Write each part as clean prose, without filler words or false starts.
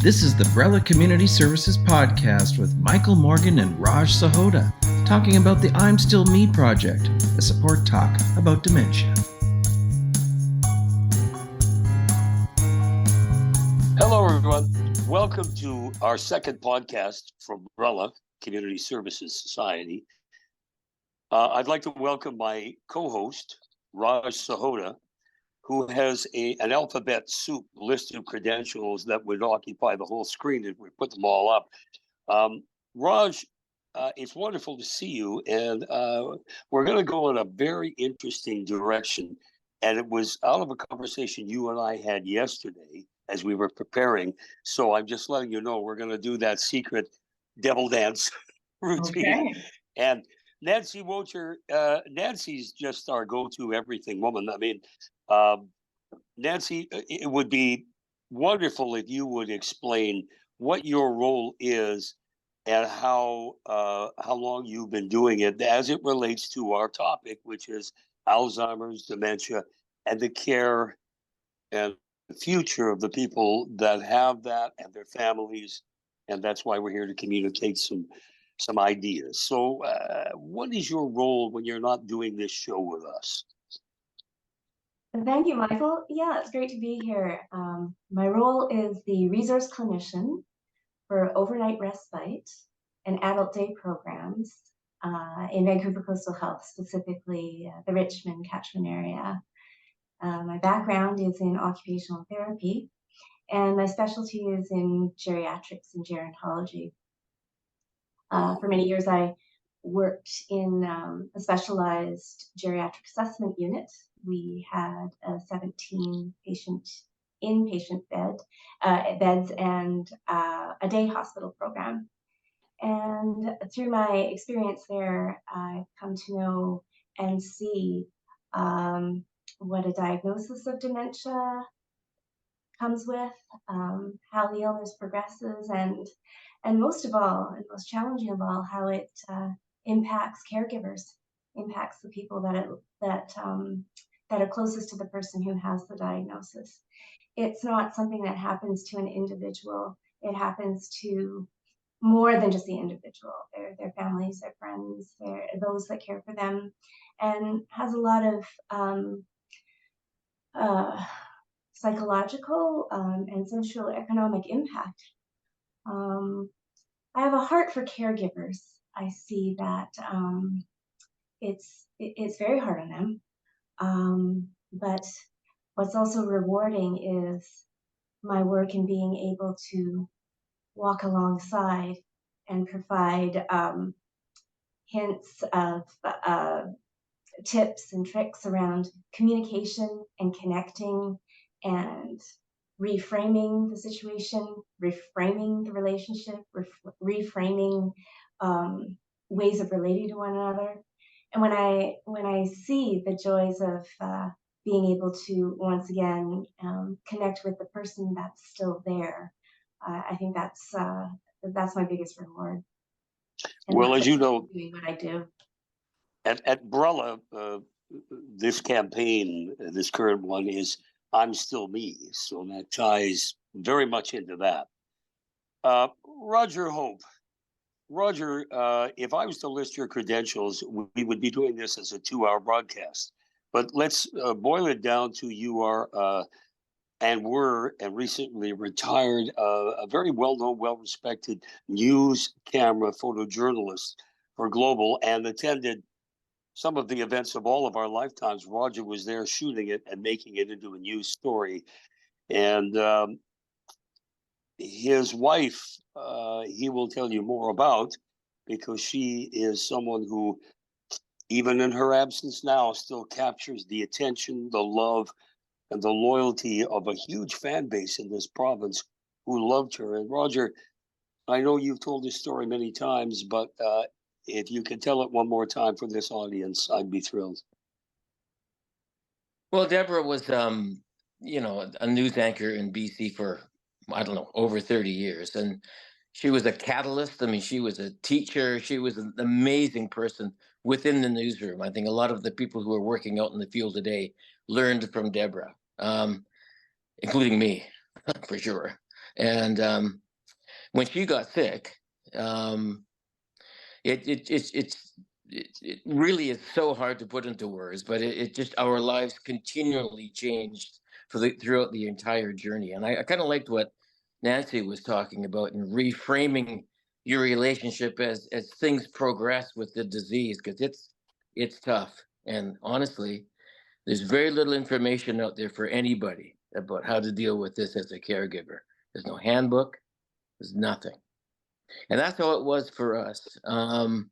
This is the Brella Community Services Podcast with Michael Morgan and Raj Sahota, talking about the I'm Still Me project, a support talk about dementia. Hello, everyone. Welcome to our second podcast from Brella Community Services Society. I'd like to welcome my co-host, Raj Sahota, who has an alphabet soup list of credentials that would occupy the whole screen if we put them all up. Raj, it's wonderful to see you, and we're going to go in a very interesting direction. And it was out of a conversation you and I had yesterday as we were preparing. So I'm just letting you know we're going to do that secret devil dance routine. Okay. And Nancy Wocher, Nancy's just our go-to everything woman. I mean, Nancy, it would be wonderful if you would explain what your role is and how long you've been doing it as it relates to our topic, which is Alzheimer's, dementia, and the care and the future of the people that have that and their families. And that's why we're here to communicate some ideas. So what is your role when you're not doing this show with us? Thank you, Michael. Yeah, it's great to be here. My role is the resource clinician for overnight respite and adult day programs in Vancouver Coastal Health, specifically the Richmond catchment area. My background is in occupational therapy, and my specialty is in geriatrics and gerontology. For many years, I worked in a specialized geriatric assessment unit. We had a 17 patient inpatient beds and a day hospital program. And through my experience there, I've come to know and see what a diagnosis of dementia comes with, how the illness progresses, and most of all, and most challenging of all, how it impacts caregivers, impacts the people that are closest to the person who has the diagnosis. It's not something that happens to an individual. It happens to more than just the individual, their families, their friends, those that care for them, and has a lot of psychological and socioeconomic impact. I have a heart for caregivers. I see that it's very hard on them, but what's also rewarding is my work in being able to walk alongside and provide hints of tips and tricks around communication and connecting and reframing the situation, reframing the relationship, reframing ways of relating to one another. And when I see the joys of being able to once again connect with the person that's still there, I think that's my biggest reward. And well, as you know, doing what I do at Brella, this campaign, this current one is I'm Still Me. So that ties very much into that. Roger Hope. Roger, if I was to list your credentials, we would be doing this as a 2-hour broadcast. But let's boil it down to you are and were and recently retired a very well-known, well-respected news camera photojournalist for Global and attended some of the events of all of our lifetimes. Roger was there shooting it and making it into a news story. And his wife, he will tell you more about, because she is someone who, even in her absence now, still captures the attention, the love, and the loyalty of a huge fan base in this province who loved her. And Roger, I know you've told this story many times, but if you could tell it one more time for this audience, I'd be thrilled. Well, Deborah was, a news anchor in BC for, I don't know, over 30 years. And she was a catalyst. I mean, she was a teacher. She was an amazing person within the newsroom. I think a lot of the people who are working out in the field today learned from Deborah, including me, for sure. And when she got sick, it really is so hard to put into words, but it just, our lives continually changed throughout the entire journey. And I kind of liked what Nancy was talking about, and reframing your relationship as things progress with the disease, because it's tough. And honestly, there's very little information out there for anybody about how to deal with this as a caregiver. There's no handbook, there's nothing. And that's how it was for us. You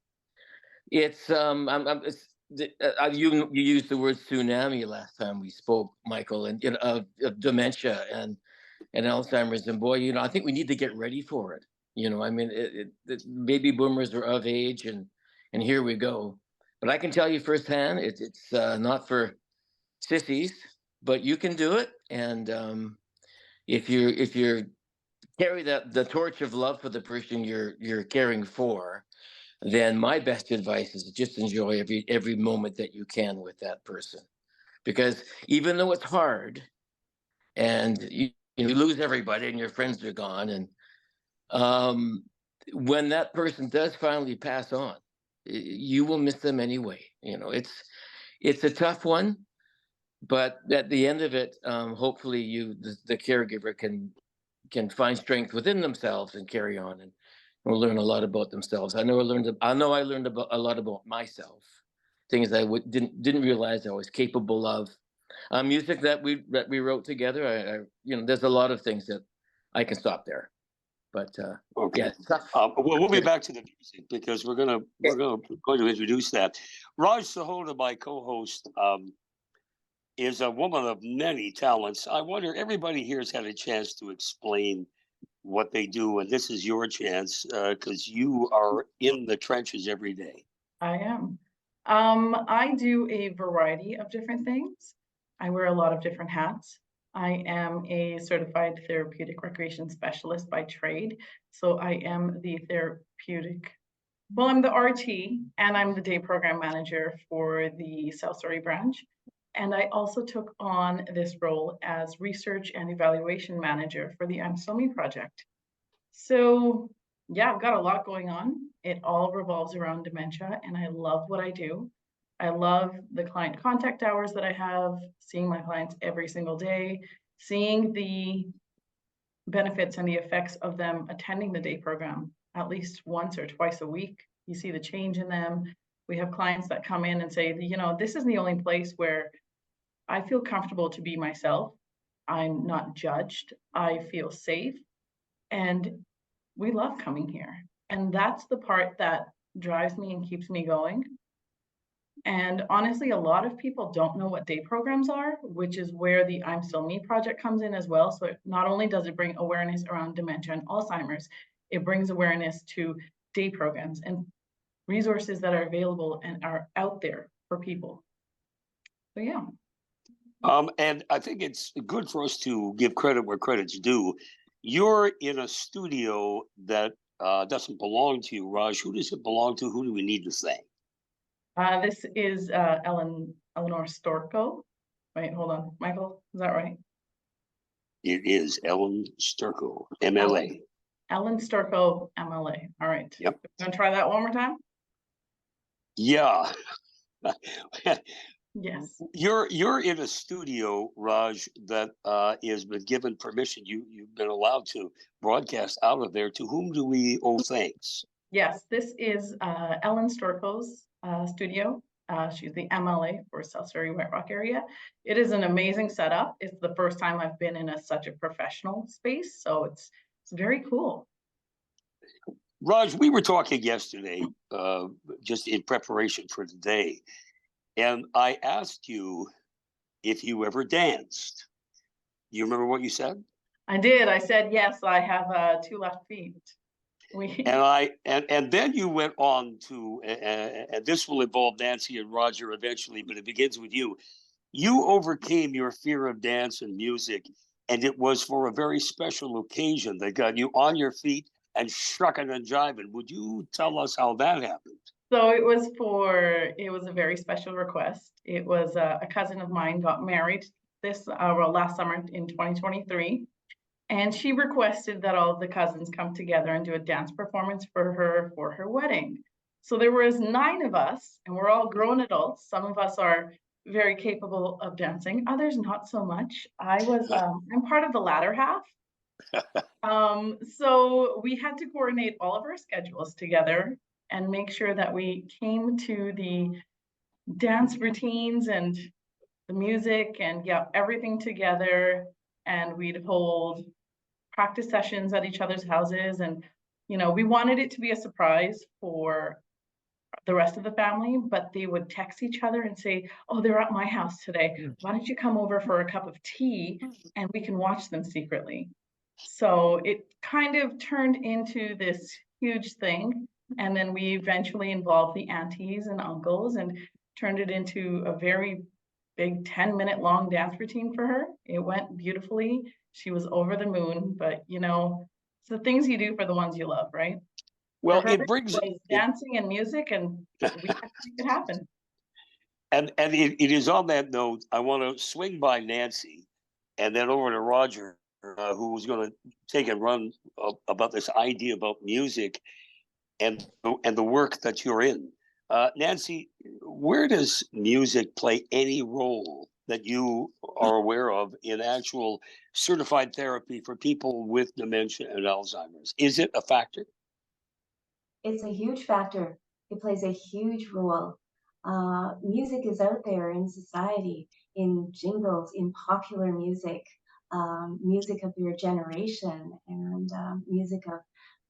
used the word tsunami last time we spoke, Michael, and of dementia and Alzheimer's, and boy, I think we need to get ready for it. I mean, baby boomers are of age, and here we go. But I can tell you firsthand, it's not for sissies, but you can do it. And if you're carry the torch of love for the person you're caring for, then my best advice is to just enjoy every moment that you can with that person. Because even though it's hard, and you lose everybody and your friends are gone, and when that person does finally pass on, you will miss them anyway. It's a tough one, but at the end of it, hopefully the caregiver can find strength within themselves and carry on, and will learn a lot about themselves. I know I learned about a lot about myself, things I didn't realize I was capable of. Music that we wrote together. There's a lot of things that I can stop there, but Okay. yeah, it's tough. We'll be back to the music, because we're going to introduce that. Raj Sahota, my co-host, is a woman of many talents. I wonder, everybody here has had a chance to explain what they do, and this is your chance, because you are in the trenches every day. I am. I do a variety of different things. I wear a lot of different hats. I am a certified therapeutic recreation specialist by trade. So I am the I'm the RT, and I'm the day program manager for the South Surrey branch. And I also took on this role as research and evaluation manager for the I'm Still Me project. So yeah, I've got a lot going on. It all revolves around dementia, and I love what I do. I love the client contact hours that I have, seeing my clients every single day, seeing the benefits and the effects of them attending the day program at least once or twice a week. You see the change in them. We have clients that come in and say, this is the only place where I feel comfortable to be myself. I'm not judged. I feel safe. And we love coming here. And that's the part that drives me and keeps me going. And honestly, a lot of people don't know what day programs are, which is where the I'm Still Me project comes in as well. So not only does it bring awareness around dementia and Alzheimer's, it brings awareness to day programs and resources that are available and are out there for people. So yeah. And I think it's good for us to give credit where credit's due. You're in a studio that doesn't belong to you, Raj. Who does it belong to? Who do we need to thank? This is Eleanor Storko. Wait, hold on. Michael, is that right? It is Ellen Sturko, MLA. Ellen Storko, MLA. All right. Yep. You want to try that one more time? Yeah. Yes. You're in a studio, Raj, that has been given permission. You've been allowed to broadcast out of there. To whom do we owe thanks? Yes, this is Ellen Storko's studio. She's the MLA for South Surrey White Rock area. It is an amazing setup. It's the first time I've been in such a professional space, so it's very cool. Raj, we were talking yesterday, just in preparation for today, and I asked you if you ever danced. You remember what you said? I did. I said, yes, I have 2 left feet. And then you went on to, and this will involve Nancy and Roger eventually, but it begins with you. You overcame your fear of dance and music, and it was for a very special occasion that got you on your feet and shucking and jiving. Would you tell us how that happened? So it was a very special request. It was a cousin of mine got married last summer in 2023. And she requested that all of the cousins come together and do a dance performance for her wedding. So there was 9 of us, and we're all grown adults. Some of us are very capable of dancing, others not so much. I'm part of the latter half. So we had to coordinate all of our schedules together and make sure that we came to the dance routines and the music and get everything together. And we'd hold practice sessions at each other's houses. And, we wanted it to be a surprise for the rest of the family, but they would text each other and say, oh, they're at my house today. Why don't you come over for a cup of tea and we can watch them secretly? So it kind of turned into this huge thing. And then we eventually involved the aunties and uncles and turned it into a very big 10-minute long dance routine for her. It went beautifully. She was over the moon, but it's the things you do for the ones you love, right? Well, For her, it brings it was dancing and music, and we had to make it happen. and it is on that note, I want to swing by Nancy and then over to Roger, who was going to take a run about this idea about music and the work that you're in. Nancy, where does music play any role that you are aware of in actual certified therapy for people with dementia and Alzheimer's? Is it a factor? It's a huge factor. It plays a huge role. Music is out there in society, in jingles, in popular music, music of your generation, and music of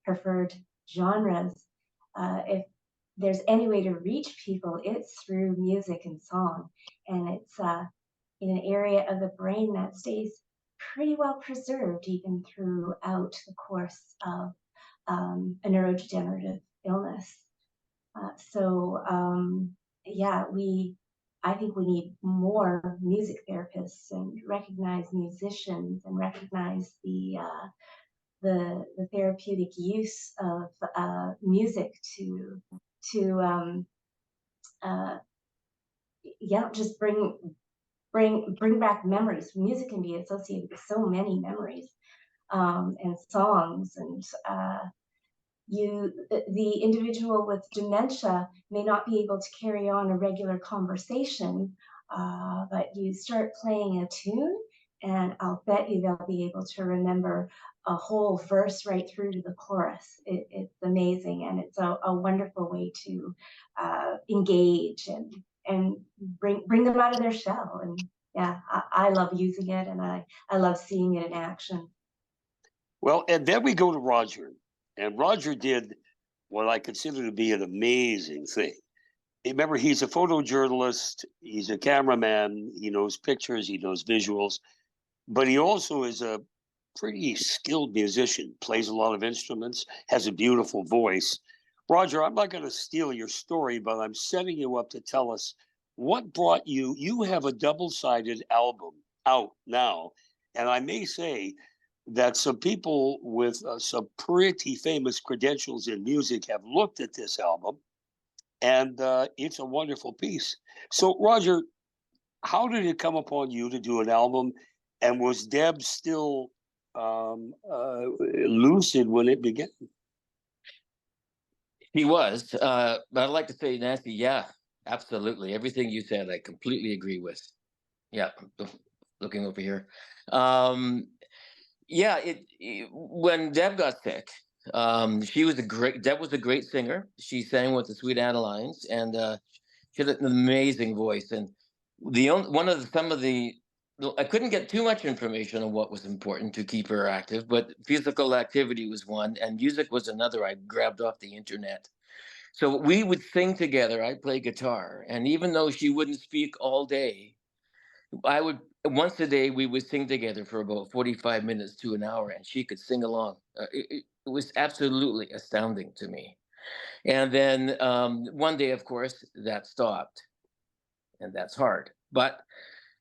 preferred genres. If there's any way to reach people, it's through music and song. And it's in an area of the brain that stays pretty well preserved even throughout the course of a neurodegenerative illness. Yeah, I think we need more music therapists and recognize musicians and recognize the therapeutic use of music to just bring back memories. Music can be associated with so many memories and songs, and the individual with dementia may not be able to carry on a regular conversation, but you start playing a tune and I'll bet you they'll be able to remember a whole verse right through to the chorus. It's amazing, and it's a wonderful way to engage and bring them out of their shell. And yeah, I love using it, and I love seeing it in action. Well, and then we go to Roger. And Roger did what I consider to be an amazing thing. Remember, he's a photojournalist, he's a cameraman, he knows pictures, he knows visuals, but he also is a pretty skilled musician, plays a lot of instruments, has a beautiful voice. Roger, I'm not going to steal your story, but I'm setting you up to tell us what brought you have a double-sided album out now. And I may say that some people with some pretty famous credentials in music have looked at this album, and it's a wonderful piece. So, Roger, how did it come upon you to do an album, and was Deb still lucid when it began? He was, but I'd like to say, Nancy, yeah, absolutely. Everything you said, I completely agree with. Yeah, looking over here. Yeah, when Deb got sick, Deb was a great singer. She sang with the Sweet Adelines, and she had an amazing voice. And I couldn't get too much information on what was important to keep her active, but physical activity was one, and music was another. I grabbed off the internet. So we would sing together. I'd play guitar, and even though she wouldn't speak all day, once a day we would sing together for about 45 minutes to an hour, and she could sing along. It was absolutely astounding to me. And then one day, of course, that stopped, and that's hard. But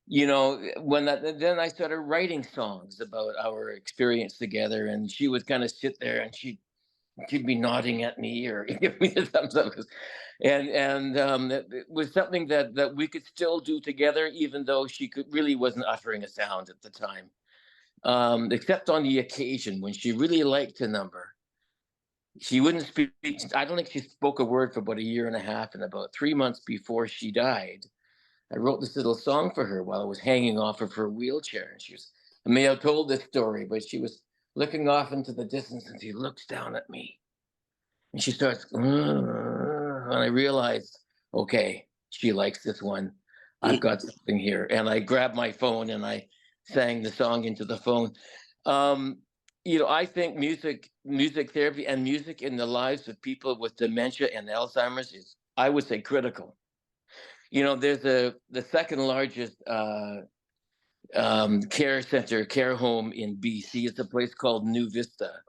then I started writing songs about our experience together, and she would kind of sit there and she'd be nodding at me or give me a thumbs up, and it was something that we could still do together, even though she really wasn't uttering a sound at the time. except on the occasion when she really liked a number. She wouldn't speak. I don't think she spoke a word for about a year and a half. And about 3 months before she died, I wrote this little song for her while I was hanging off of her wheelchair. And I may have told this story, but she was looking off into the distance and she looks down at me and she starts, and I realized, okay, she likes this one. I've got something here. And I grabbed my phone and I sang the song into the phone. I think music therapy and music in the lives of people with dementia and Alzheimer's is, I would say, critical. There's the second largest care home in BC. It's a place called New Vista.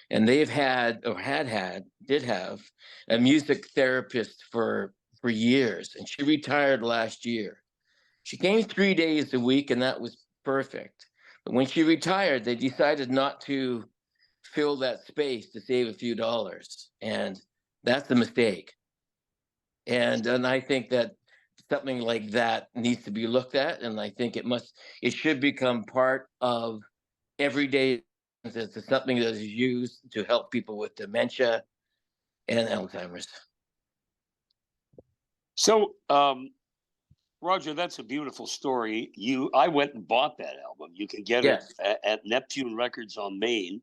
And they've did have a music therapist for years. And she retired last year. She came 3 days a week, and that was perfect. But when she retired, they decided not to fill that space to save a few dollars. And that's a mistake. And I think that something like that needs to be looked at. And I think it should become part of everyday. It's something that is used to help people with dementia and Alzheimer's. So, Roger, that's a beautiful story. I went and bought that album. You can get Yes. it at Neptune Records on Main,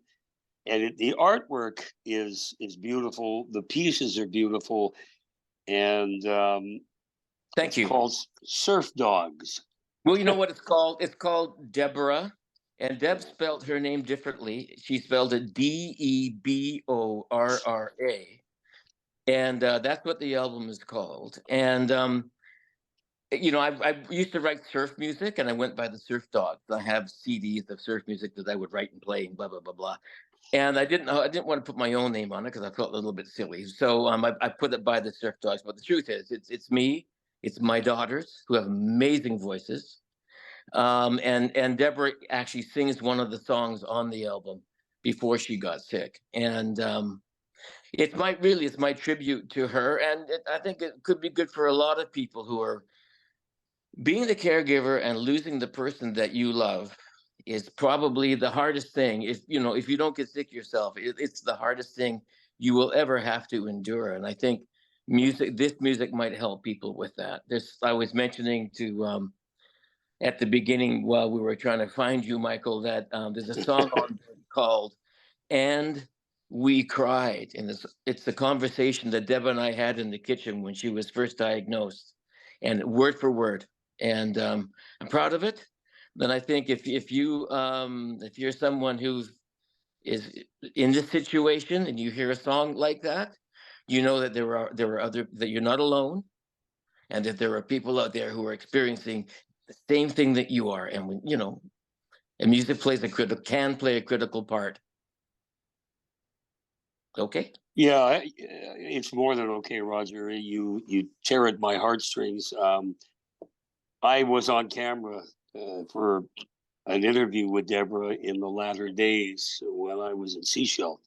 and the artwork is beautiful. The pieces are beautiful, and Thank you. Called Surf Dogs. Well, you know what it's called? It's called Deborah, and Deb spelled her name differently. She spelled it Deborra, and that's what the album is called. And I used to write surf music, and I went by the Surf Dogs. I have CDs of surf music that I would write and play, and blah blah blah blah. And I didn't want to put my own name on it because I felt a little bit silly. So I put it by the Surf Dogs. But the truth is, it's me. It's my daughters who have amazing voices. And Deborah actually sings one of the songs on the album before she got sick. And it's my tribute to her. And I think it could be good for a lot of people who are being the caregiver and losing the person that you love is probably the hardest thing. If you don't get sick yourself, it's the hardest thing you will ever have to endure. And I think this music might help people with that. I was mentioning to at the beginning while we were trying to find you, Michael, that there's a song on there called "And We Cried," and it's the conversation that Deb and I had in the kitchen when she was first diagnosed, and word for word. And I'm proud of it. Then I think if you're someone who is in this situation and you hear a song like that, you know that there are other, that you're not alone, and that there are people out there who are experiencing the same thing that you are. And and music can play a critical part. Okay. Yeah, it's more than okay, Roger. You tear at my heartstrings. I was on camera for an interview with Deborah in the latter days when I was in Seashell.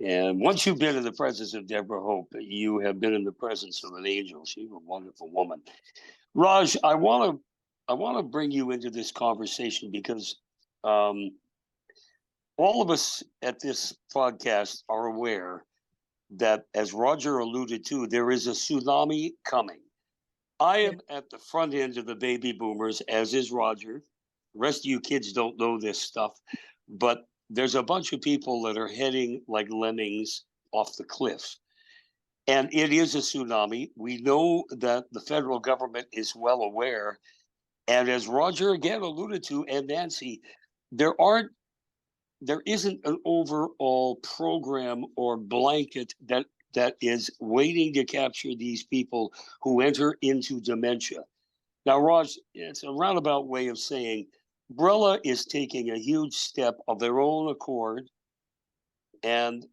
And once you've been in the presence of Deborah Hope, you have been in the presence of an angel. She's a wonderful woman. Raj, I want to bring you into this conversation because all of us at this podcast are aware that, as Roger alluded to, there is a tsunami coming. I am at the front end of the baby boomers, as is Roger. The rest of you kids don't know this stuff, but there's a bunch of people that are heading like lemmings off the cliff. And it is a tsunami. We know that the federal government is well aware. And as Roger again alluded to, and Nancy, there isn't an overall program or blanket that is waiting to capture these people who enter into dementia. Now, Raj, it's a roundabout way of saying Brella is taking a huge step of their own accord. And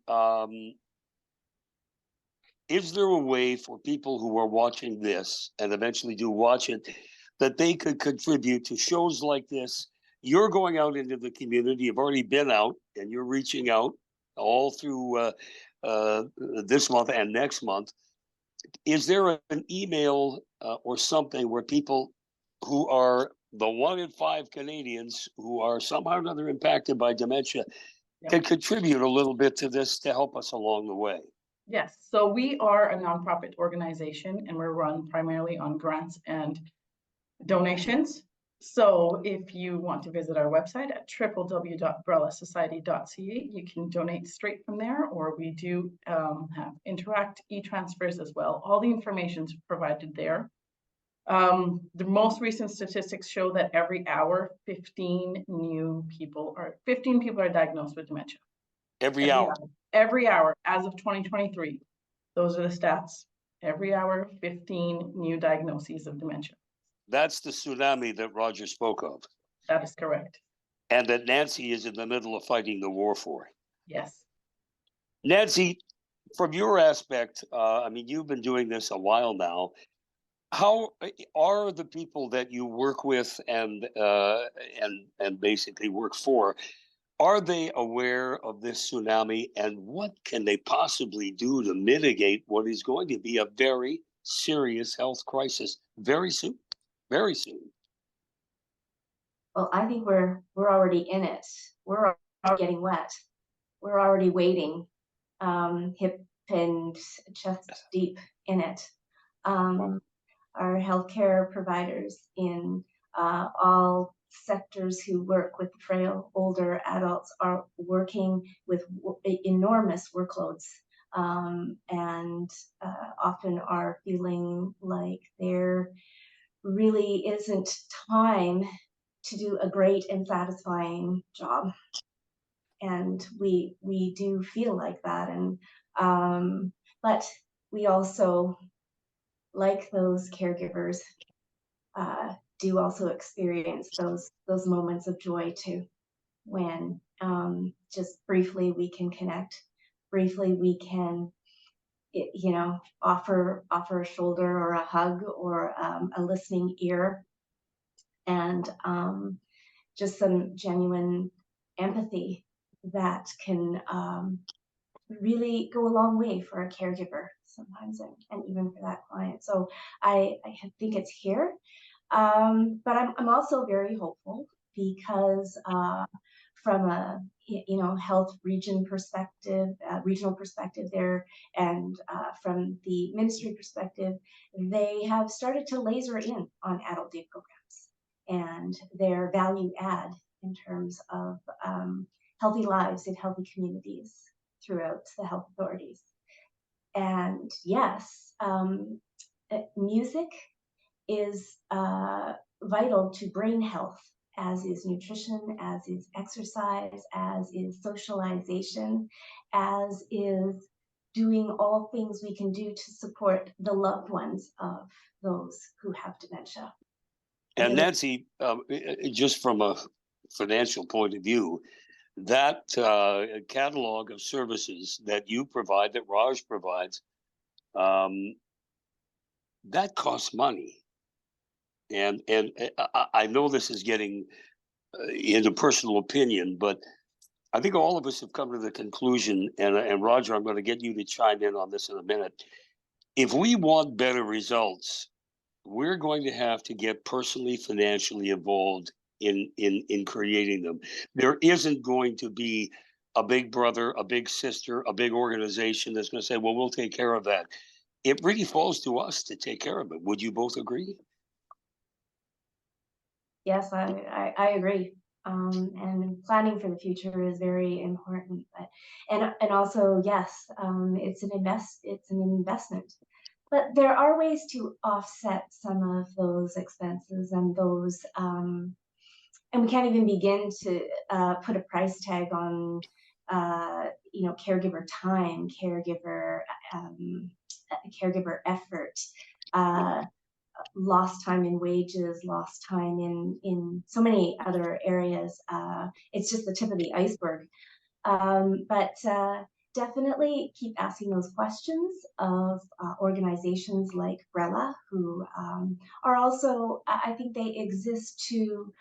is there a way for people who are watching this and eventually do watch it that they could contribute to shows like this? You're going out into the community. You've already been out, and you're reaching out all through this month and next month. Is there an email or something where people who are the 1 in 5 Canadians who are somehow or another impacted by dementia can contribute a little bit to this to help us along the way. Yes, so we are a nonprofit organization and we're run primarily on grants and donations. So if you want to visit our website at www.brellasociety.ca, you can donate straight from there, or we do have interact e-transfers as well. All the information is provided there. The most recent statistics show that every hour, 15 people are diagnosed with dementia. Every hour. Every hour as of 2023. Those are the stats. Every hour, 15 new diagnoses of dementia. That's the tsunami that Roger spoke of. That is correct. And that Nancy is in the middle of fighting the war for. Yes. Nancy, from your aspect, I mean, you've been doing this a while now. How are the people that you work with and basically work for, are they aware of this tsunami, and what can they possibly do to mitigate what is going to be a very serious health crisis very soon? Very soon. Well, I think we're already in it. We're already getting wet. We're already wading hip and chest deep in it. Our healthcare providers in all sectors who work with frail older adults are working with enormous workloads, and often are feeling like there really isn't time to do a great and satisfying job. And we do feel like that, and but we also, like those caregivers, do also experience those moments of joy too, when just briefly we can connect, briefly we can, you know, offer a shoulder or a hug or a listening ear, and just some genuine empathy that can really go a long way for a caregiver sometimes, and even for that client. So I think it's here, but I'm also very hopeful because from a health regional perspective there, and from the ministry perspective, they have started to laser in on adult day programs and their value add in terms of healthy lives in healthy communities throughout the health authorities. And yes, music is vital to brain health, as is nutrition, as is exercise, as is socialization, as is doing all things we can do to support the loved ones of those who have dementia. And Nancy, just from a financial point of view, that catalog of services that you provide, that Raj provides, that costs money. And I know this is getting into personal opinion, but I think all of us have come to the conclusion, and Roger, I'm going to get you to chime in on this in a minute. If we want better results, we're going to have to get personally, financially involved in creating them. There isn't going to be a big brother, a big sister, a big organization that's going to say, well, we'll take care of that. It really falls to us to take care of it. Would you both agree? Yes, I agree. And planning for the future is very important. But and also, yes, it's an investment. But there are ways to offset some of those expenses and those, and we can't even begin to put a price tag on, caregiver time, caregiver effort, lost time in wages, lost time in so many other areas. It's just the tip of the iceberg. But definitely keep asking those questions of organizations like Brella, who are also, I think they exist to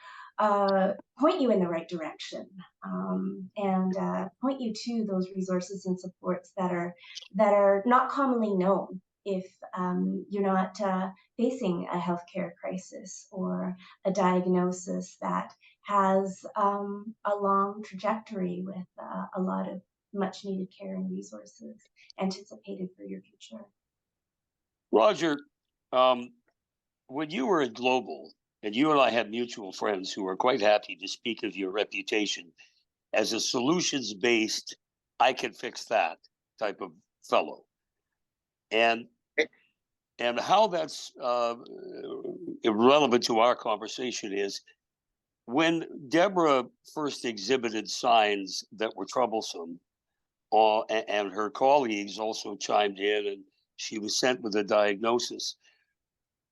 point you in the right direction, and point you to those resources and supports that are not commonly known if you're not facing a healthcare crisis or a diagnosis that has a long trajectory with a lot of much needed care and resources anticipated for your future. Roger, when you were at Global, and you and I had mutual friends who were quite happy to speak of your reputation as a solutions-based, I can fix that type of fellow. And how that's irrelevant to our conversation is when Deborah first exhibited signs that were troublesome, and her colleagues also chimed in, and she was sent with a diagnosis.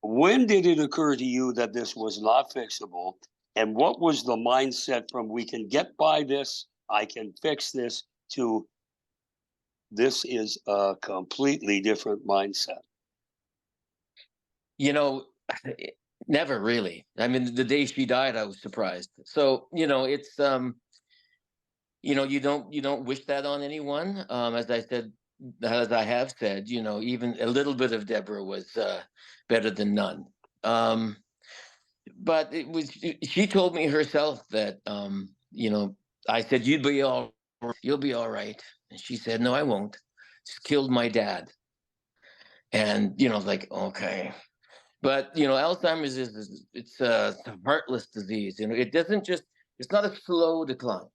When did it occur to you that this was not fixable? And what was the mindset from we can get by this, I can fix this, to this is a completely different mindset? You know, never really. I mean, the day she died, I was surprised. So, it's you don't wish that on anyone. As I have said, even a little bit of Deborah was better than none. But she told me herself that, I said, you'll be all right. And she said, no, I won't. Just killed my dad. And, like, okay. But, Alzheimer's it's a heartless disease. It's not a slow decline.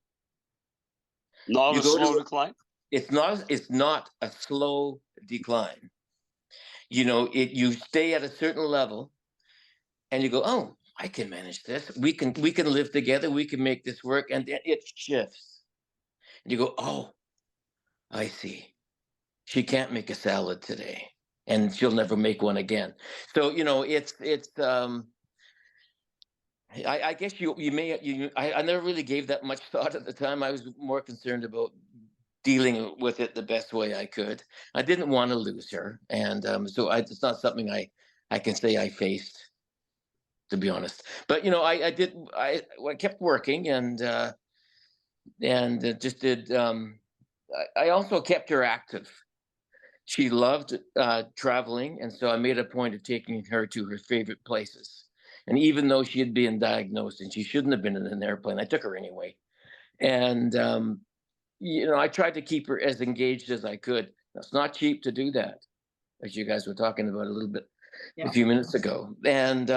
Not a slow decline? It's not a slow decline. You stay at a certain level and you go, oh, I can manage this. We can live together. We can make this work. And then it shifts. And you go, oh, I see. She can't make a salad today, and she'll never make one again. So, I guess I never really gave that much thought at the time. I was more concerned about dealing with it the best way I could. I didn't want to lose her. And so it's not something I can say I faced, to be honest. But, I kept working and just did, I also kept her active. She loved traveling, and so I made a point of taking her to her favorite places. And even though she had been diagnosed and she shouldn't have been in an airplane, I took her anyway. And I tried to keep her as engaged as I could. It's not cheap to do that, as you guys were talking about a little bit a few minutes ago. And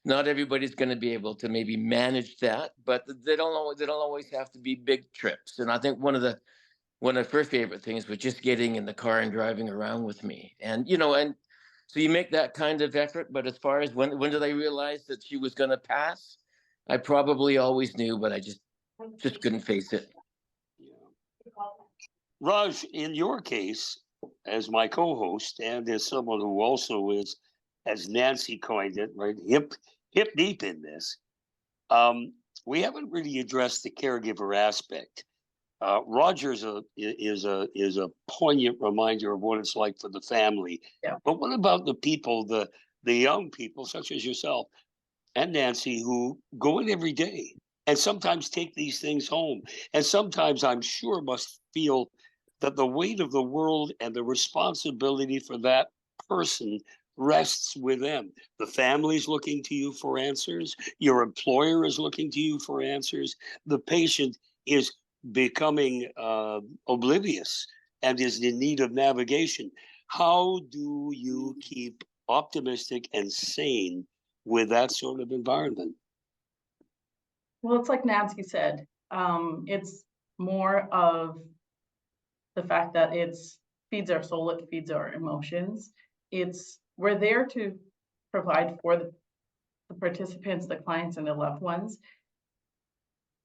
not everybody's going to be able to maybe manage that, but they don't always have to be big trips. And I think one of her first favorite things was just getting in the car and driving around with me. And so you make that kind of effort. But as far as when did I realize that she was going to pass? I probably always knew, but I just couldn't face it. Raj, in your case, as my co-host and as someone who also is, as Nancy coined it, right, hip deep in this, we haven't really addressed the caregiver aspect. Roger is a poignant reminder of what it's like for the family. Yeah. But what about the people, the young people such as yourself and Nancy, who go in every day and sometimes take these things home, and sometimes I'm sure must feel that the weight of the world and the responsibility for that person rests with them. The family's looking to you for answers. Your employer is looking to you for answers. The patient is becoming oblivious and is in need of navigation. How do you keep optimistic and sane with that sort of environment? Well, it's like Nancy said, it's more of the fact that it feeds our soul, it feeds our emotions. We're there to provide for the participants, the clients, and the loved ones.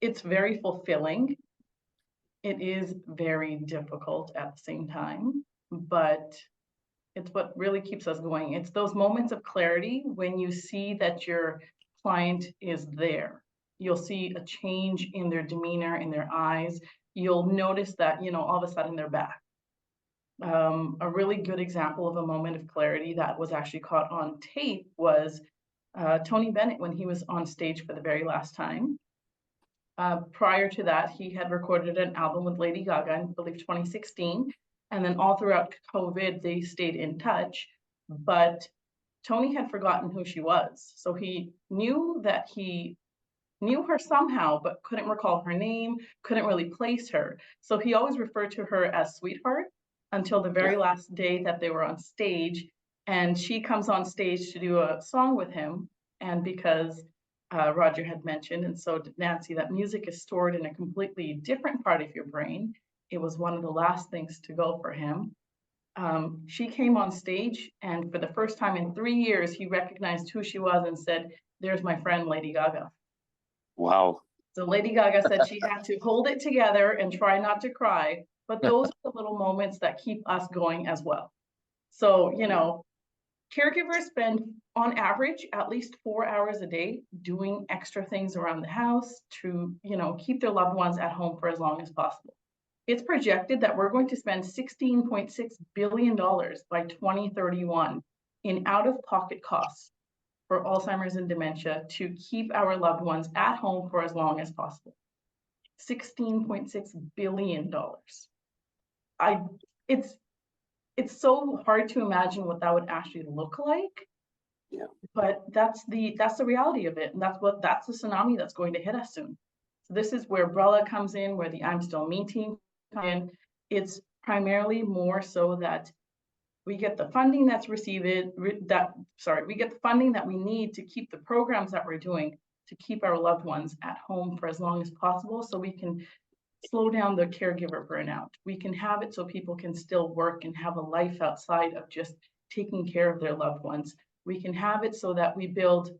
It's very fulfilling. It is very difficult at the same time, but it's what really keeps us going. It's those moments of clarity when you see that your client is there. You'll see a change in their demeanor, in their eyes. You'll notice that, all of a sudden they're back. A really good example of a moment of clarity that was actually caught on tape was Tony Bennett when he was on stage for the very last time. Prior to that, he had recorded an album with Lady Gaga, I believe 2016. And then all throughout COVID, they stayed in touch, but Tony had forgotten who she was. So he knew that he knew her somehow, but couldn't recall her name, couldn't really place her. So he always referred to her as Sweetheart until the very last day that they were on stage. And she comes on stage to do a song with him. And because Roger had mentioned, and so did Nancy, that music is stored in a completely different part of your brain. It was one of the last things to go for him. She came on stage, and for the first time in 3 years, he recognized who she was and said, "There's my friend, Lady Gaga." Wow. So Lady Gaga said she had to hold it together and try not to cry, but those are the little moments that keep us going as well. So, caregivers spend on average at least 4 hours a day doing extra things around the house to, keep their loved ones at home for as long as possible. It's projected that we're going to spend $16.6 billion by 2031 in out-of-pocket costs for Alzheimer's and dementia to keep our loved ones at home for as long as possible. $16.6 billion. It's so hard to imagine what that would actually look like. Yeah. But that's the reality of it. And that's the tsunami that's going to hit us soon. So this is where Brella comes in, where the I'm Still Me team comes in. It's primarily more so that we get the funding we get the funding that we need to keep the programs that we're doing to keep our loved ones at home for as long as possible, so we can slow down the caregiver burnout. We can have it so people can still work and have a life outside of just taking care of their loved ones. We can have it so that we build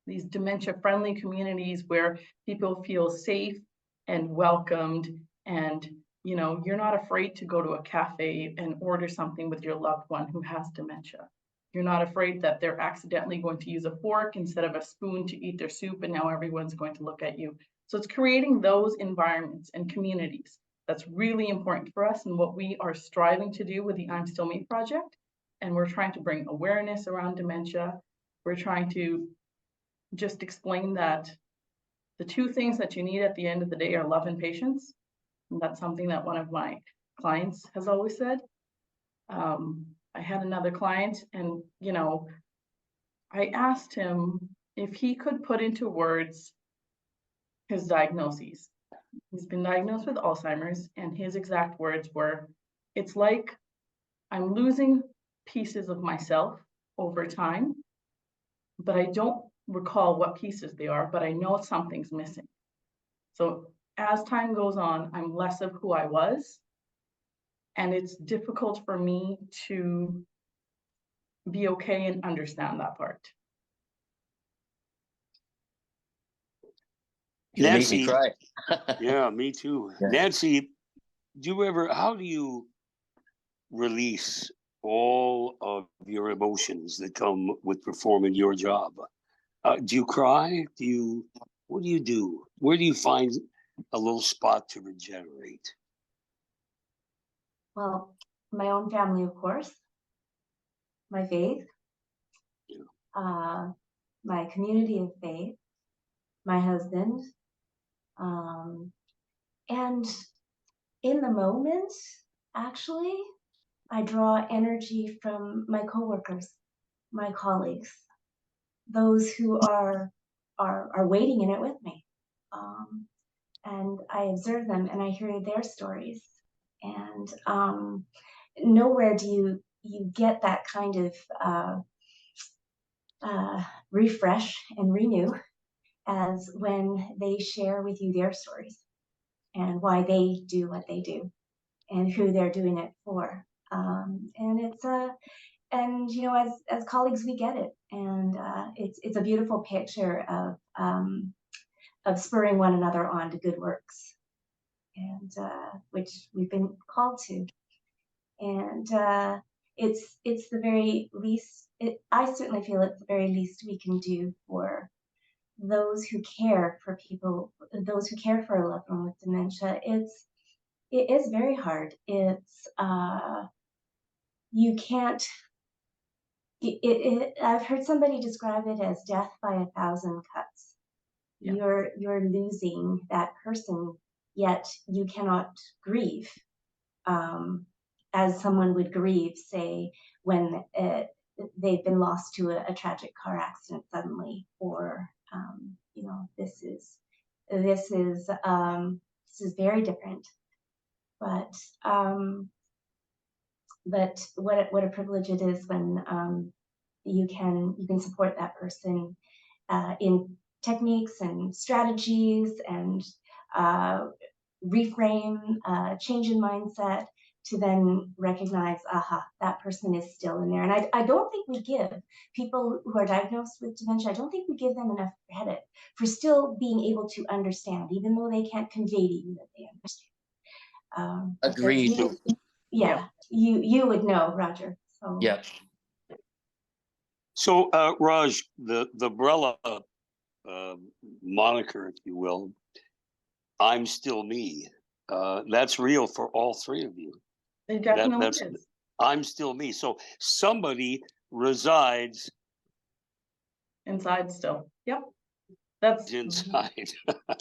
these dementia-friendly communities where people feel safe and welcomed, and you're not afraid to go to a cafe and order something with your loved one who has dementia. You're not afraid that they're accidentally going to use a fork instead of a spoon to eat their soup, and now everyone's going to look at you. So it's creating those environments and communities that's really important for us, and what we are striving to do with the I'm Still Me project. And we're trying to bring awareness around dementia. We're trying to just explain that the two things that you need at the end of the day are love and patience. And that's something that one of my clients has always said. I had another client, and I asked him if he could put into words his diagnoses. He's been diagnosed with Alzheimer's, and his exact words were, "It's like I'm losing pieces of myself over time, but I don't recall what pieces they are, but I know something's missing. So as time goes on, I'm less of who I was, and it's difficult for me to be okay and understand that part." You made me Nancy, cry. yeah, me too. Yeah. Nancy, how do you release all of your emotions that come with performing your job? Do you cry? What do you do? Where do you find a little spot to regenerate? Well, my own family, of course, my faith, my community of faith, my husband, and in the moment, actually, I draw energy from my coworkers, my colleagues, those who are waiting in it with me. And I observe them and I hear their stories. And nowhere do you get that kind of refresh and renew as when they share with you their stories and why they do what they do and who they're doing it for. And it's and as colleagues we get it, and it's a beautiful picture of spurring one another on to good works, and which we've been called to. And it's the very least, I certainly feel it's the very least we can do for those who care for people, those who care for a loved one with dementia. It is very hard. It's you can't. I've heard somebody describe it as death by 1,000 cuts. Yeah. You're losing that person, yet you cannot grieve. as someone would grieve, say, when they've been lost to a tragic car accident suddenly, or you know, this is very different. But what a privilege it is when you can support that person in techniques and strategies and reframe, change in mindset, to then recognize, aha, that person is still in there. And I don't think we give people who are diagnosed with dementia, I don't think we give them enough credit for still being able to understand, even though they can't convey to you that they understand. Agreed. Yeah, you would know, Roger. So. Yeah. So, Raj, the Brella moniker, if you will, I'm still me. That's real for all three of you. It definitely That's is. I'm still me. So somebody resides Inside still. Yep. That's inside.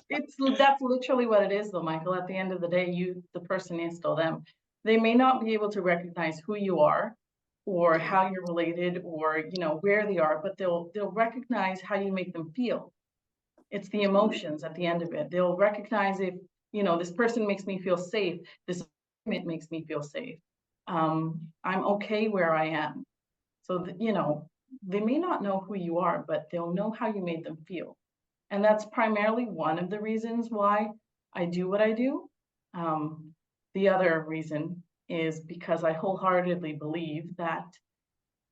that's literally what it is though, Michael. At the end of the day, the person is still them. They may not be able to recognize who you are or how you're related or, you know, where they are, but they'll recognize how you make them feel. It's the emotions at the end of it. They'll recognize if, you know, this person makes me feel safe, this environment makes me feel safe. I'm okay where I am. So that, you know, they may not know who you are, but they'll know how you made them feel. And that's primarily one of the reasons why I do what I do. The other reason is because I wholeheartedly believe that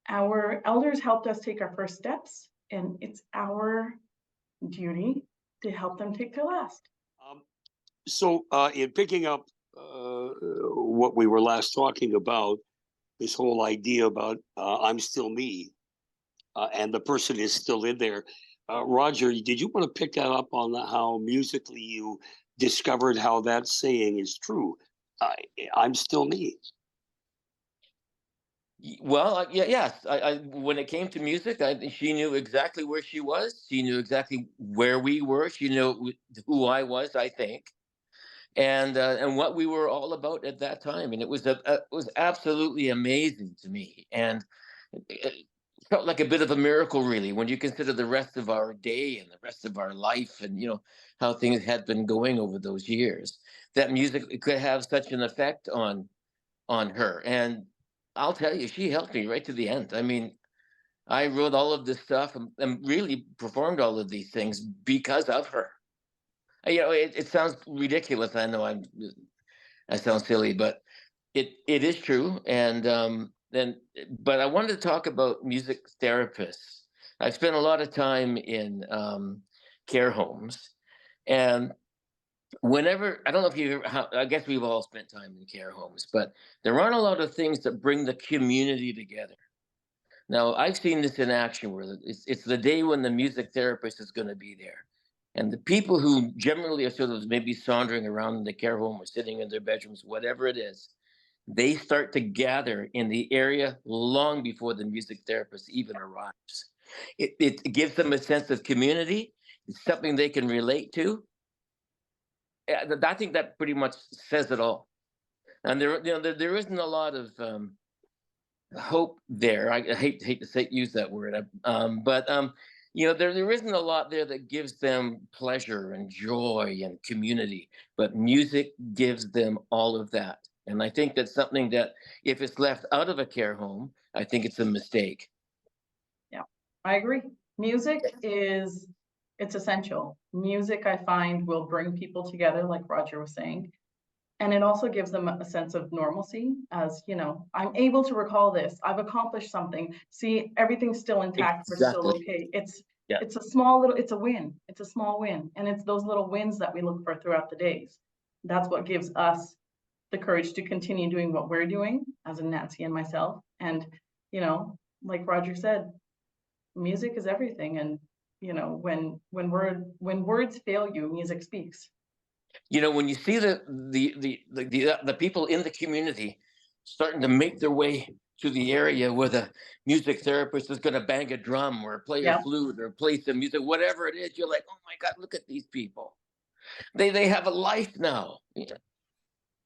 our elders helped us take our first steps, and it's our duty to help them take their last. So, in picking up what we were last talking about, this whole idea about I'm still me, and the person is still in there. Roger, did you want to pick that up on how musically you discovered how that saying is true? I'm still me. Well, yes. When it came to music, she knew exactly where she was. She knew exactly where we were. She knew who I was, I think, and what we were all about at that time. And it was absolutely amazing to me, and it felt like a bit of a miracle, really, when you consider the rest of our day and the rest of our life, and you know how things had been going over those years. That music could have such an effect on her. And I'll tell you, she helped me right to the end. I mean, I wrote all of this stuff and really performed all of these things because of her. You know, it sounds ridiculous. I know I sound silly, but it is true. But I wanted to talk about music therapists. I've spent a lot of time in care homes, and whenever, I don't know if you, I guess we've all spent time in care homes, but there aren't a lot of things that bring the community together. Now, I've seen this in action where it's the day when the music therapist is going to be there. And the people who generally are sort of maybe sauntering around in the care home or sitting in their bedrooms, whatever it is, they start to gather in the area long before the music therapist even arrives. It gives them a sense of community. It's something they can relate to. I think that pretty much says it all. And there isn't a lot of hope there. I hate to say use that word, but there isn't a lot there that gives them pleasure and joy and community. But music gives them all of that, and I think that's something that if it's left out of a care home, I think it's a mistake. Yeah, I agree. Music it's essential. Music, I find, will bring people together, like Roger was saying. And it also gives them a sense of normalcy, as, you know, I'm able to recall this. I've accomplished something. See, everything's still intact. We're still okay. It's a win. It's a small win. And it's those little wins that we look for throughout the days. That's what gives us the courage to continue doing what we're doing, as in Nancy and myself. And, you know, like Roger said, music is everything. And, you know, when words fail you, music speaks. You know, when you see the people in the community starting to make their way to the area where the music therapist is going to bang a drum or play a flute or play some music, whatever it is, you're like, oh my God, look at these people. They have a life now. Yeah.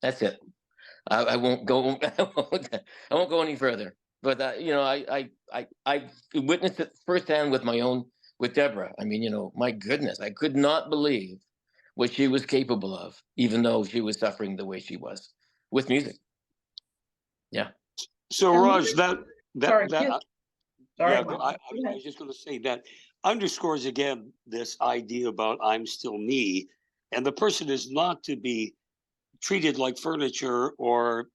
That's it. I won't go. I won't go any further. But I witnessed it firsthand with Deborah. I mean, my goodness, I could not believe what she was capable of, even though she was suffering the way she was with music. Yeah. So And Raj, sorry, yeah, Michael, I go ahead. was just going to say that underscores again this idea about I'm still me, and the person is not to be treated like furniture or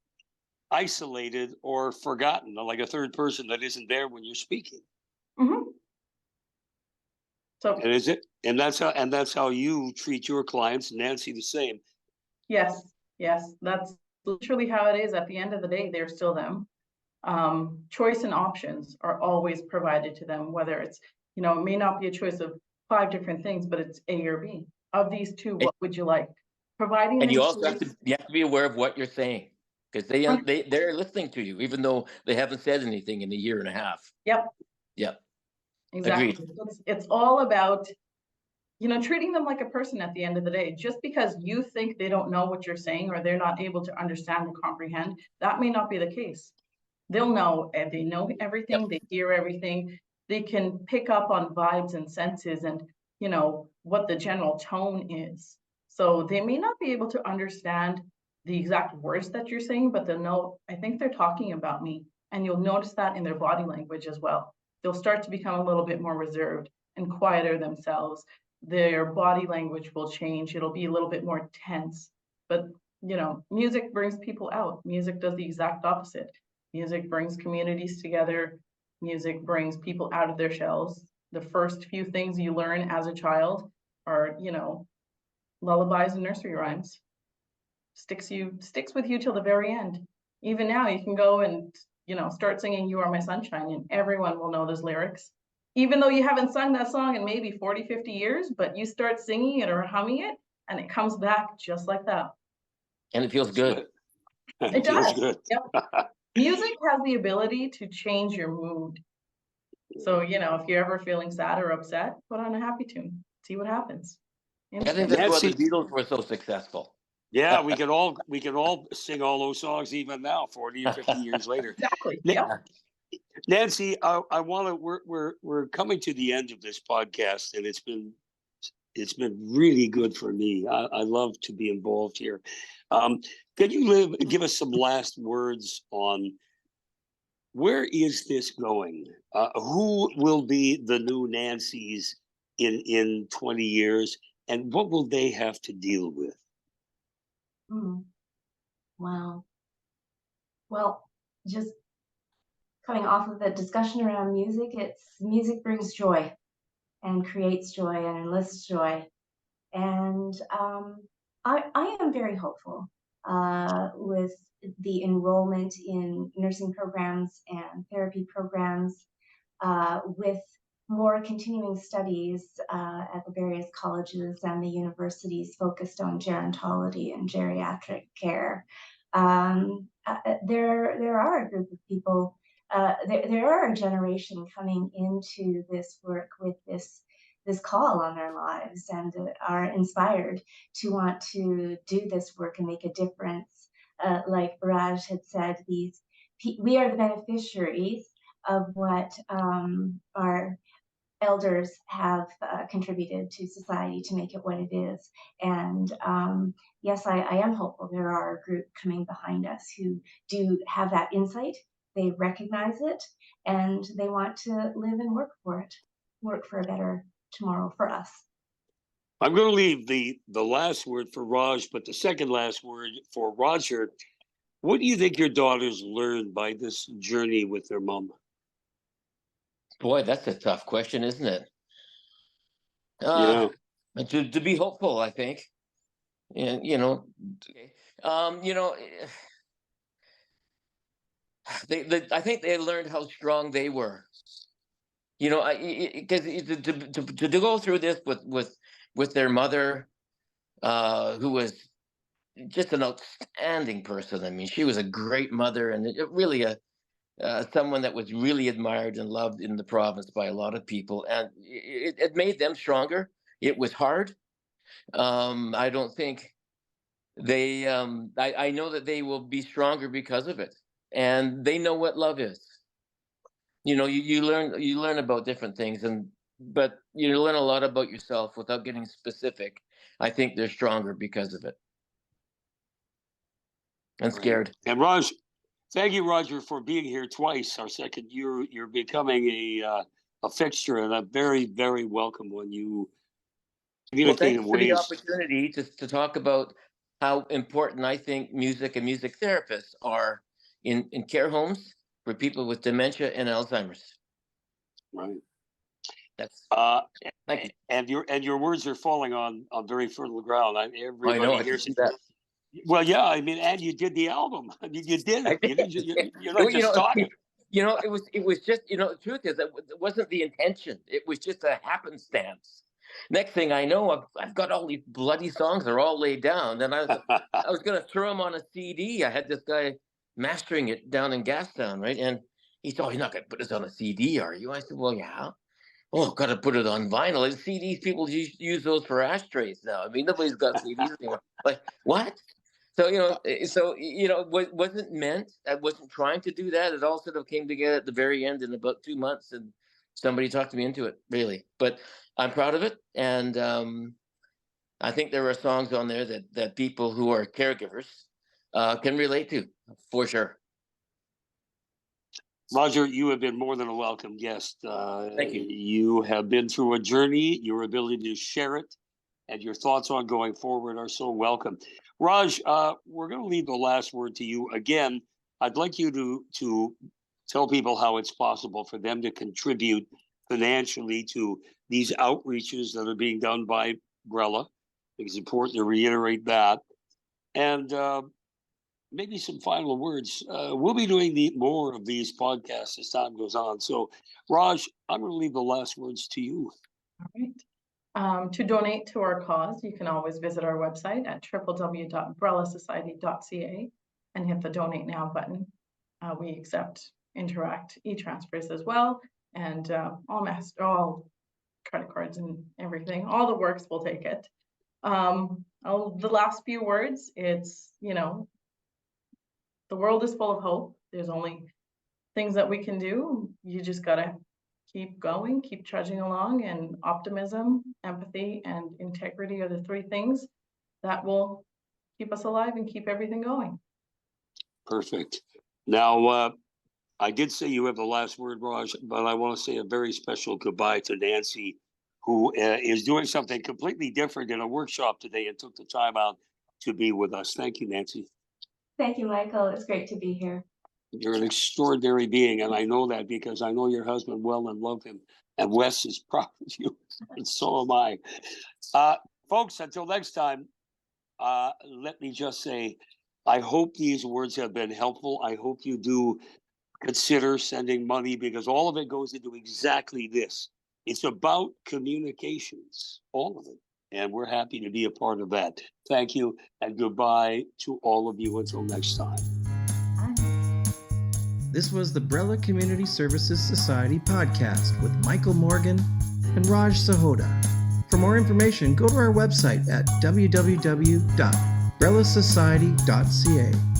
isolated or forgotten, like a third person that isn't there when you're speaking. Mhm. So And that's how you treat your clients. Nancy, the same. yes, that's literally how it is. At the end of the day, they're still them. Choice and options are always provided to them, whether it's, it may not be a choice of 5 different things, but it's A or B. Of these two, what would you like? Providing And them you also choice. have to be aware of what you're saying, because they're listening to you, even though they haven't said anything in a year and a half. Yep, Yeah. exactly. Agreed. It's all about, treating them like a person at the end of the day. Just because you think they don't know what you're saying or they're not able to understand and comprehend, that may not be the case. They'll know, and they know everything, Yep. they hear everything, they can pick up on vibes and senses and, what the general tone is. So they may not be able to understand the exact words that you're saying, but they'll know, I think they're talking about me. And you'll notice that in their body language as well. They'll start to become a little bit more reserved and quieter themselves. Their body language will change. It'll be a little bit more tense. But, music brings people out. Music does the exact opposite. Music brings communities together. Music brings people out of their shells. The first few things you learn as a child are, lullabies and nursery rhymes. Sticks with you till the very end. Even now, you can go and, start singing You Are My Sunshine, and everyone will know those lyrics. Even though you haven't sung that song in maybe 40, 50 years, but you start singing it or humming it, and it comes back just like that. And it feels good. It feels does. good. Yep. Music has the ability to change your mood. So, if you're ever feeling sad or upset, put on a happy tune. See what happens. I think that's why the Nancy, Beatles were so successful. yeah, we can all sing all those songs even now, 40 or 50 years later. Exactly. Na- Yep. Nancy, I want to. We're coming to the end of this podcast, and it's been really good for me. I love to be involved here. Can you give us some last words on where is this going? Who will be the new Nancys in 20 years, and what will they have to deal with? Wow. Well, just coming off of the discussion around music, music brings joy and creates joy and enlists joy. And I am very hopeful with the enrollment in nursing programs and therapy programs, with more continuing studies at the various colleges and the universities focused on gerontology and geriatric care. There are a group of people, there are a generation coming into this work with this call on their lives and are inspired to want to do this work and make a difference. Like Raj had said, we are the beneficiaries of what our elders have contributed to society to make it what it is. And yes, I am hopeful there are a group coming behind us who do have that insight. They recognize it and they want to live and work for it, work for a better tomorrow for us. I'm going to leave the last word for Raj, but the second last word for Roger. What do you think your daughters learned by this journey with their mom? Boy, that's a tough question, isn't it? Yeah. To be hopeful, I think. And I think they learned how strong they were. Because to go through this with their mother, who was just an outstanding person. I mean, she was a great mother and really someone that was really admired and loved in the province by a lot of people, and it made them stronger. It was hard. I don't think they I know that they will be stronger because of it, and they know what love is. You learn about different things, but you learn a lot about yourself without getting specific. I think they're stronger because of it, and Right. scared. And Raj, thank you, Roger, for being here twice. Our second year, you're becoming a fixture and a very, very welcome one. You Well, communicate thanks in for the ways. opportunity to talk about how important I think music and music therapists are in care homes for people with dementia and Alzheimer's. Right. That's Uh, Thank you. and your words are falling on very fertile ground. I know Everybody I can hears see it. that. Well, yeah, I mean, and you did the album. I mean, you did I it. You did. didn't. You're not You just know, talking. it was just, the truth is that it wasn't the intention. It was just a happenstance. Next thing I know, I've got all these bloody songs. They're all laid down. Then I was going to throw them on a CD. I had this guy mastering it down in Gastown, right? And he said, "Oh, you're not going to put this on a CD, are you?" I said, "Well, yeah." "Oh, got to put it on vinyl." And CDs, people use those for ashtrays now. I mean, nobody's got CDs anymore. Like, what? So, it wasn't meant. I wasn't trying to do that. It all sort of came together at the very end in about 2 months, and somebody talked me into it, really. But I'm proud of it, and I think there are songs on there that people who are caregivers can relate to, for sure. Roger, you have been more than a welcome guest. Thank you. You have been through a journey. Your ability to share it and your thoughts on going forward are so welcome. Raj, we're going to leave the last word to you. Again, I'd like you to tell people how it's possible for them to contribute financially to these outreaches that are being done by Brella. I think it's important to reiterate that. And maybe some final words. We'll be doing more of these podcasts as time goes on. So, Raj, I'm going to leave the last words to you. All right. To donate to our cause, you can always visit our website at www.brellasociety.ca and hit the Donate Now button. We accept Interact e-transfers as well, and all credit cards and everything. All the works, will take it. The last few words, it's, the world is full of hope. There's only things that we can do. You just gotta keep going, keep trudging along, and optimism, empathy, and integrity are the three things that will keep us alive and keep everything going. Perfect. Now, I did say you have the last word, Raj, but I want to say a very special goodbye to Nancy, who is doing something completely different in a workshop today and took the time out to be with us. Thank you, Nancy. Thank you, Michael. It's great to be here. You're an extraordinary being, and I know that because I know your husband well and love him. And Wes is proud of you, and so am I. Folks, until next time, let me just say, I hope these words have been helpful. I hope you do consider sending money, because all of it goes into exactly this. It's about communications, all of it. And we're happy to be a part of that. Thank you, and goodbye to all of you until next time. This was the Brella Community Services Society podcast with Michael Morgan and Raj Sahota. For more information, go to our website at www.brellasociety.ca.